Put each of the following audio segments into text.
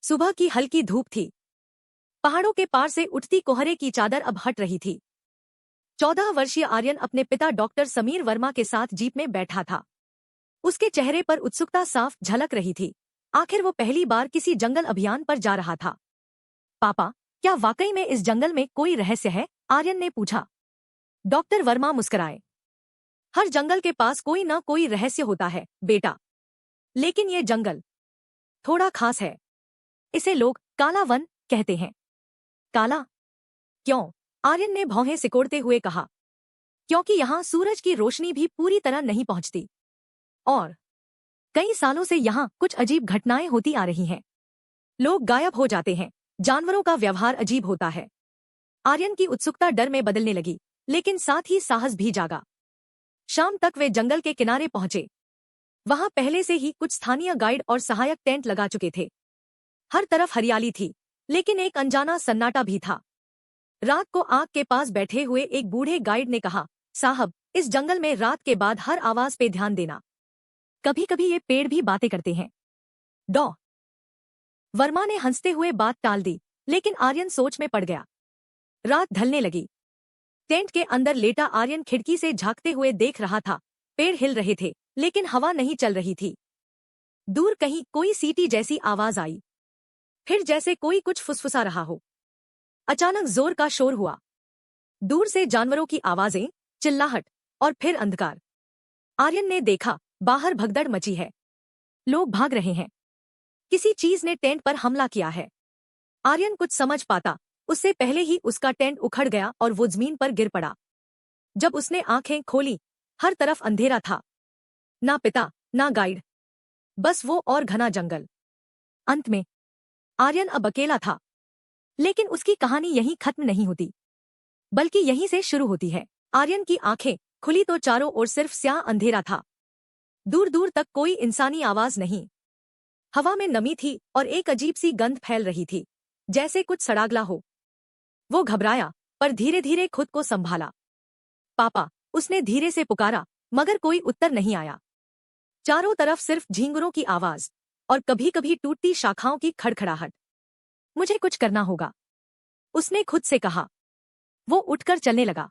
सुबह की हल्की धूप थी। पहाड़ों के पार से उठती कोहरे की चादर अब हट रही थी। 14 वर्षीय आर्यन अपने पिता डॉक्टर समीर वर्मा के साथ जीप में बैठा था। उसके चेहरे पर उत्सुकता साफ झलक रही थी। आखिर वो पहली बार किसी जंगल अभियान पर जा रहा था। पापा, क्या वाकई में इस जंगल में कोई रहस्य है? आर्यन ने पूछा। डॉक्टर वर्मा मुस्कुराए। हर जंगल के पास कोई न कोई रहस्य होता है बेटा, लेकिन ये जंगल थोड़ा खास है। इसे लोग काला वन कहते हैं। काला क्यों? आर्यन ने भौहें सिकोड़ते हुए कहा। क्योंकि यहाँ सूरज की रोशनी भी पूरी तरह नहीं पहुंचती और कई सालों से यहाँ कुछ अजीब घटनाएं होती आ रही हैं। लोग गायब हो जाते हैं, जानवरों का व्यवहार अजीब होता है। आर्यन की उत्सुकता डर में बदलने लगी, लेकिन साथ ही साहस भी जागा। शाम तक वे जंगल के किनारे पहुंचे। वहां पहले से ही कुछ स्थानीय गाइड और सहायक टेंट लगा चुके थे। हर तरफ हरियाली थी, लेकिन एक अनजाना सन्नाटा भी था। रात को आग के पास बैठे हुए एक बूढ़े गाइड ने कहा, साहब, इस जंगल में रात के बाद हर आवाज पे ध्यान देना। कभी कभी ये पेड़ भी बातें करते हैं। डॉ वर्मा ने हंसते हुए बात टाल दी, लेकिन आर्यन सोच में पड़ गया। रात ढलने लगी। टेंट के अंदर लेटा आर्यन खिड़की से झांकते हुए देख रहा था। पेड़ हिल रहे थे, लेकिन हवा नहीं चल रही थी। दूर कहीं कोई सीटी जैसी आवाज आई, फिर जैसे कोई कुछ फुसफुसा रहा हो। अचानक जोर का शोर हुआ। दूर से जानवरों की आवाजें, चिल्लाहट और फिर अंधकार। आर्यन ने देखा, बाहर भगदड़ मची है। लोग भाग रहे हैं। किसी चीज ने टेंट पर हमला किया है। आर्यन कुछ समझ पाता उससे पहले ही उसका टेंट उखड़ गया और वो जमीन पर गिर पड़ा। जब उसने आंखें खोली, हर तरफ अंधेरा था। ना पिता, ना गाइड, बस वो और घना जंगल। अंत में आर्यन अब अकेला था। लेकिन उसकी कहानी यहीं खत्म नहीं होती, बल्कि यहीं से शुरू होती है। आर्यन की आंखें खुली तो चारों ओर सिर्फ स्याह अंधेरा था। दूर दूर तक कोई इंसानी आवाज नहीं। हवा में नमी थी और एक अजीब सी गंध फैल रही थी, जैसे कुछ सड़ागला हो। वो घबराया, पर धीरे धीरे खुद को संभाला। पापा, उसने धीरे से पुकारा, मगर कोई उत्तर नहीं आया। चारों तरफ सिर्फ झींगुरों की आवाज और कभी कभी टूटती शाखाओं की खड़खड़ाहट। मुझे कुछ करना होगा, उसने खुद से कहा। वो उठकर चलने लगा।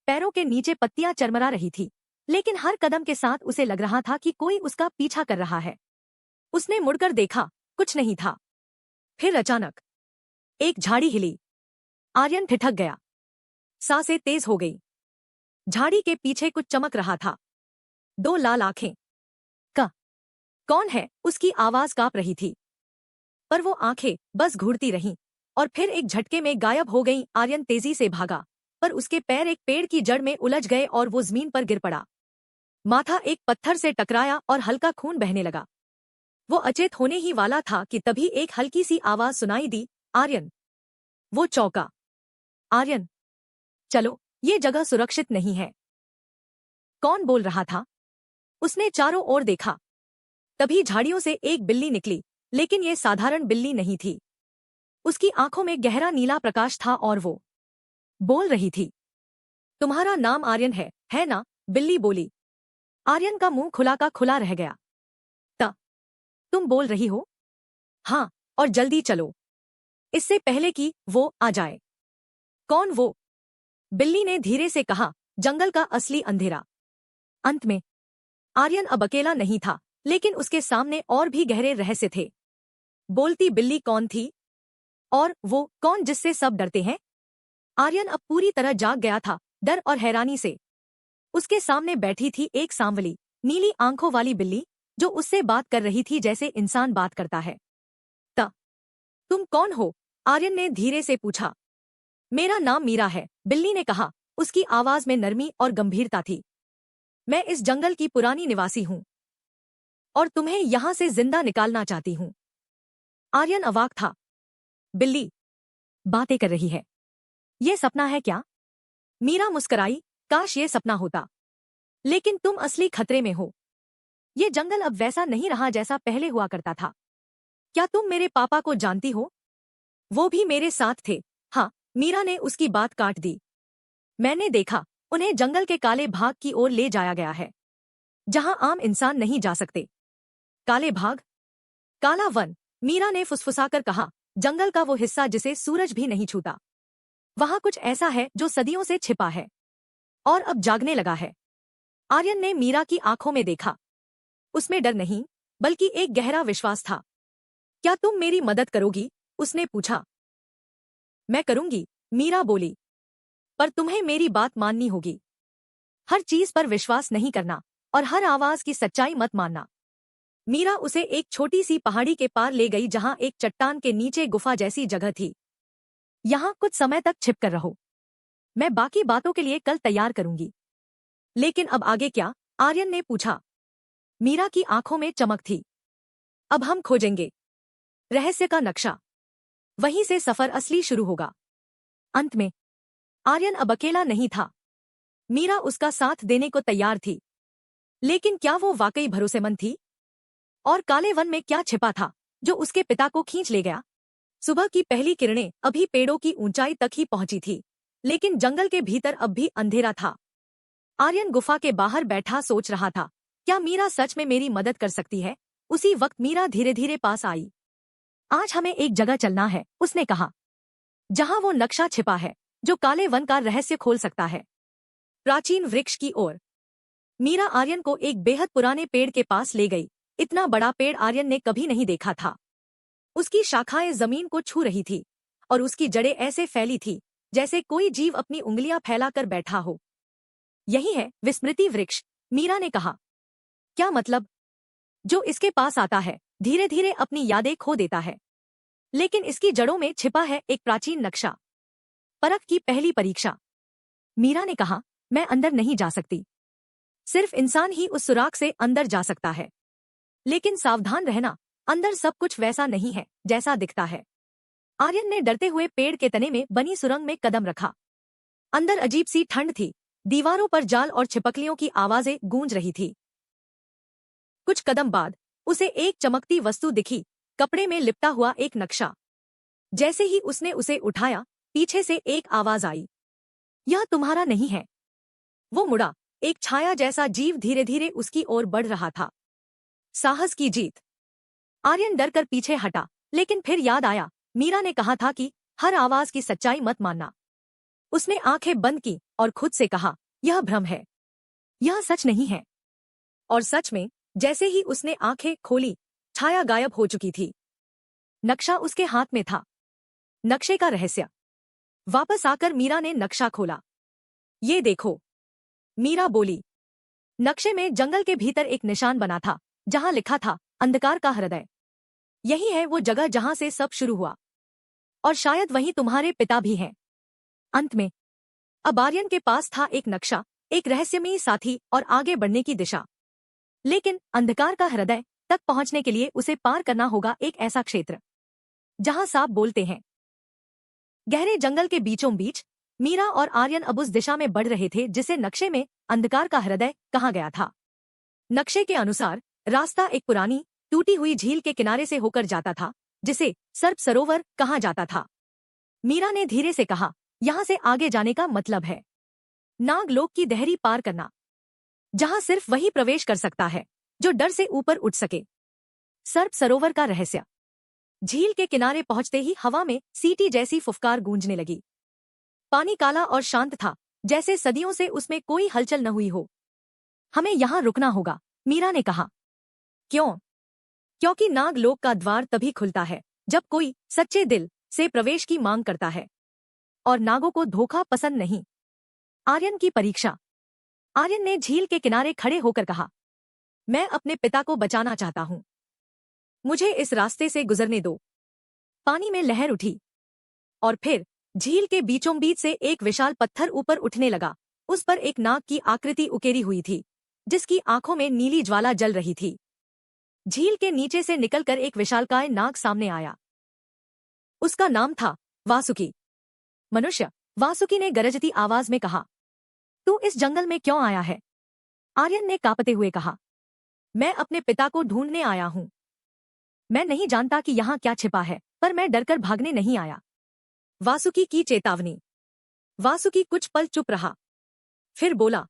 पैरों के नीचे पत्तियां चरमरा रही थी, लेकिन हर कदम के साथ उसे लग रहा था कि कोई उसका पीछा कर रहा है। उसने मुड़कर देखा, कुछ नहीं था। फिर अचानक एक झाड़ी हिली। आर्यन ठिठक गया। सांसें तेज हो गई। झाड़ी के पीछे कुछ चमक रहा था। 2 लाल आंखें। कौन है? उसकी आवाज कांप रही थी, पर वो आंखें बस घूरती रहीं और फिर एक झटके में गायब हो गईं। आर्यन तेजी से भागा, पर उसके पैर एक पेड़ की जड़ में उलझ गए और वो जमीन पर गिर पड़ा। माथा एक पत्थर से टकराया और हल्का खून बहने लगा। वो अचेत होने ही वाला था कि तभी एक हल्की सी आवाज सुनाई दी, आर्यन। वो चौंका। आर्यन, चलो, ये जगह सुरक्षित नहीं है। कौन बोल रहा था? उसने चारों ओर देखा। तभी झाड़ियों से एक बिल्ली निकली, लेकिन ये साधारण बिल्ली नहीं थी। उसकी आंखों में गहरा नीला प्रकाश था और वो बोल रही थी। तुम्हारा नाम आर्यन है ना? बिल्ली बोली। आर्यन का मुंह खुला का खुला रह गया। तुम बोल रही हो? हाँ, और जल्दी चलो, इससे पहले कि वो आ जाए। कौन वो? बिल्ली ने धीरे से कहा, जंगल का असली अंधेरा। अंत में आर्यन अब अकेला नहीं था, लेकिन उसके सामने और भी गहरे रहस्य थे। बोलती बिल्ली कौन थी? और वो कौन जिससे सब डरते हैं? आर्यन अब पूरी तरह जाग गया था, डर और हैरानी से। उसके सामने बैठी थी एक सांवली, नीली आंखों वाली बिल्ली, जो उससे बात कर रही थी जैसे इंसान बात करता है। तुम कौन हो? आर्यन ने धीरे से पूछा। मेरा नाम मीरा है, बिल्ली ने कहा। उसकी आवाज में नरमी और गंभीरता थी। मैं इस जंगल की पुरानी निवासी हूँ और तुम्हें यहाँ से जिंदा निकालना चाहती हूँ। आर्यन अवाक था। बिल्ली बातें कर रही है, ये सपना है क्या? मीरा मुस्कुराई, काश ये सपना होता, लेकिन तुम असली खतरे में हो। ये जंगल अब वैसा नहीं रहा जैसा पहले हुआ करता था। क्या तुम मेरे पापा को जानती हो? वो भी मेरे साथ थे। हाँ, मीरा ने उसकी बात काट दी। मैंने देखा, उन्हें जंगल के काले भाग की ओर ले जाया गया है, जहां आम इंसान नहीं जा सकते। काले भाग? काला वन? मीरा ने फुसफुसाकर कहा, जंगल का वो हिस्सा जिसे सूरज भी नहीं छूता। वहां कुछ ऐसा है जो सदियों से छिपा है और अब जागने लगा है। आर्यन ने मीरा की आंखों में देखा। उसमें डर नहीं, बल्कि एक गहरा विश्वास था। क्या तुम मेरी मदद करोगी? उसने पूछा। मैं करूंगी, मीरा बोली, पर तुम्हें मेरी बात माननी होगी। हर चीज पर विश्वास नहीं करना और हर आवाज की सच्चाई मत मानना। मीरा उसे एक छोटी सी पहाड़ी के पार ले गई जहां एक चट्टान के नीचे गुफा जैसी जगह थी। यहां कुछ समय तक छिप कर रहो। मैं बाकी बातों के लिए कल तैयार करूंगी। लेकिन अब आगे क्या? आर्यन ने पूछा। मीरा की आंखों में चमक थी। अब हम खोजेंगे रहस्य का नक्शा। वहीं से सफर असली शुरू होगा। अंत में आर्यन अब अकेला नहीं था। मीरा उसका साथ देने को तैयार थी। लेकिन क्या वो वाकई भरोसेमंद थी? और काले वन में क्या छिपा था जो उसके पिता को खींच ले गया? सुबह की पहली किरणें अभी पेड़ों की ऊंचाई तक ही पहुंची थी, लेकिन जंगल के भीतर अब भी अंधेरा था। आर्यन गुफा के बाहर बैठा सोच रहा था, क्या मीरा सच में मेरी मदद कर सकती है? उसी वक्त मीरा धीरे धीरे पास आई। आज हमें एक जगह चलना है, उसने कहा, जहां वो नक्शा छिपा है जो काले वन का रहस्य खोल सकता है। प्राचीन वृक्ष की ओर मीरा आर्यन को एक बेहद पुराने पेड़ के पास ले गई। इतना बड़ा पेड़ आर्यन ने कभी नहीं देखा था। उसकी शाखाएं जमीन को छू रही थी और उसकी जड़ें ऐसे फैली थी जैसे कोई जीव अपनी उंगलियां फैलाकर बैठा हो। यही है विस्मृति वृक्ष, मीरा ने कहा। क्या मतलब? जो इसके पास आता है धीरे धीरे अपनी यादें खो देता है। लेकिन इसकी जड़ों में छिपा है एक प्राचीन नक्शा। परख की पहली परीक्षा। मीरा ने कहा, मैं अंदर नहीं जा सकती। सिर्फ इंसान ही उस सुराख से अंदर जा सकता है। लेकिन सावधान रहना, अंदर सब कुछ वैसा नहीं है जैसा दिखता है। आर्यन ने डरते हुए पेड़ के तने में बनी सुरंग में कदम रखा। अंदर अजीब सी ठंड थी। दीवारों पर जाल और छिपकलियों की आवाजें गूंज रही थी। कुछ कदम बाद उसे एक चमकती वस्तु दिखी, कपड़े में लिपटा हुआ एक नक्शा। जैसे ही उसने उसे उठाया, पीछे से एक आवाज आई, यह तुम्हारा नहीं है। वो मुड़ा। एक छाया जैसा जीव धीरे धीरे उसकी ओर बढ़ रहा था। साहस की जीत। आर्यन डर कर पीछे हटा, लेकिन फिर याद आया, मीरा ने कहा था कि हर आवाज की सच्चाई मत मानना। उसने आंखें बंद की और खुद से कहा, यह भ्रम है, यह सच नहीं है। और सच में जैसे ही उसने आंखें खोली, छाया गायब हो चुकी थी। नक्शा उसके हाथ में था। नक्शे का रहस्य। वापस आकर मीरा ने नक्शा खोला। ये देखो, मीरा बोली। नक्शे में जंगल के भीतर एक निशान बना था जहां लिखा था, अंधकार का हृदय। यही है वो जगह जहां से सब शुरू हुआ। और शायद वहीं तुम्हारे पिता भी हैं। अंत में अब आर्यन के पास था एक नक्शा, एक रहस्यमयी साथी और आगे बढ़ने की दिशा। लेकिन अंधकार का हृदय तक पहुंचने के लिए उसे पार करना होगा एक ऐसा क्षेत्र जहां सांप बोलते हैं। गहरे जंगल के बीचों बीच मीरा और आर्यन अब उस दिशा में बढ़ रहे थे जिसे नक्शे में अंधकार का हृदय कहा गया था। नक्शे के अनुसार रास्ता एक पुरानी टूटी हुई झील के किनारे से होकर जाता था जिसे सर्प सरोवर कहा जाता था। मीरा ने धीरे से कहा, यहां से आगे जाने का मतलब है नागलोक की दहरी पार करना, जहां सिर्फ वही प्रवेश कर सकता है जो डर से ऊपर उठ सके। सर्प सरोवर का रहस्य। झील के किनारे पहुंचते ही हवा में सीटी जैसी फुफकार गूंजने लगी। पानी काला और शांत था, जैसे सदियों से उसमें कोई हलचल न हुई हो। हमें यहां रुकना होगा, मीरा ने कहा। क्यों? क्योंकि नागलोक का द्वार तभी खुलता है जब कोई सच्चे दिल से प्रवेश की मांग करता है, और नागों को धोखा पसंद नहीं। आर्यन की परीक्षा। आर्यन ने झील के किनारे खड़े होकर कहा, मैं अपने पिता को बचाना चाहता हूं। मुझे इस रास्ते से गुजरने दो। पानी में लहर उठी और फिर झील के बीचों बीच से एक विशाल पत्थर ऊपर उठने लगा। उस पर एक नाग की आकृति उकेरी हुई थी, जिसकी आंखों में नीली ज्वाला जल रही थी। झील के नीचे से निकलकर एक विशालकाय नाग सामने आया। उसका नाम था वासुकी। मनुष्य, वासुकी ने गरजती आवाज में कहा, तू इस जंगल में क्यों आया है? आर्यन ने कांपते हुए कहा, मैं अपने पिता को ढूंढने आया हूं। मैं नहीं जानता कि यहाँ क्या छिपा है, पर मैं डरकर भागने नहीं आया। वासुकी की चेतावनी। वासुकी कुछ पल चुप रहा, फिर बोला,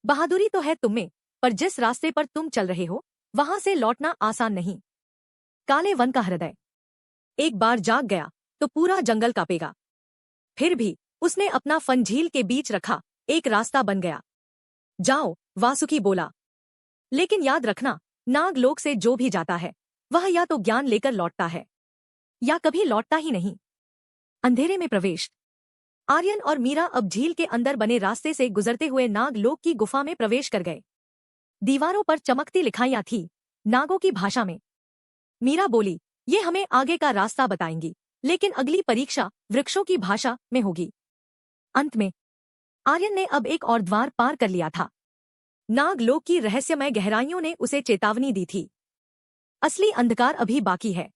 बहादुरी तो है तुम में, पर जिस रास्ते पर तुम चल रहे हो वहां से लौटना आसान नहीं। काले वन का हृदय एक बार जाग गया तो पूरा जंगल कांपेगा। फिर भी उसने अपना फन झील के बीच रखा, एक रास्ता बन गया। जाओ, वासुकी बोला। लेकिन याद रखना, नागलोक से जो भी जाता है वह या तो ज्ञान लेकर लौटता है या कभी लौटता ही नहीं। अंधेरे में प्रवेश। आर्यन और मीरा अब झील के अंदर बने रास्ते से गुजरते हुए नागलोक की गुफा में प्रवेश कर गए। दीवारों पर चमकती लिखाइयां थी, नागों की भाषा में। मीरा बोली, ये हमें आगे का रास्ता बताएंगी, लेकिन अगली परीक्षा वृक्षों की भाषा में होगी। अंत में आर्यन ने अब एक और द्वार पार कर लिया था। नागलोक की रहस्यमय गहराइयों ने उसे चेतावनी दी थी, असली अंधकार अभी बाकी है।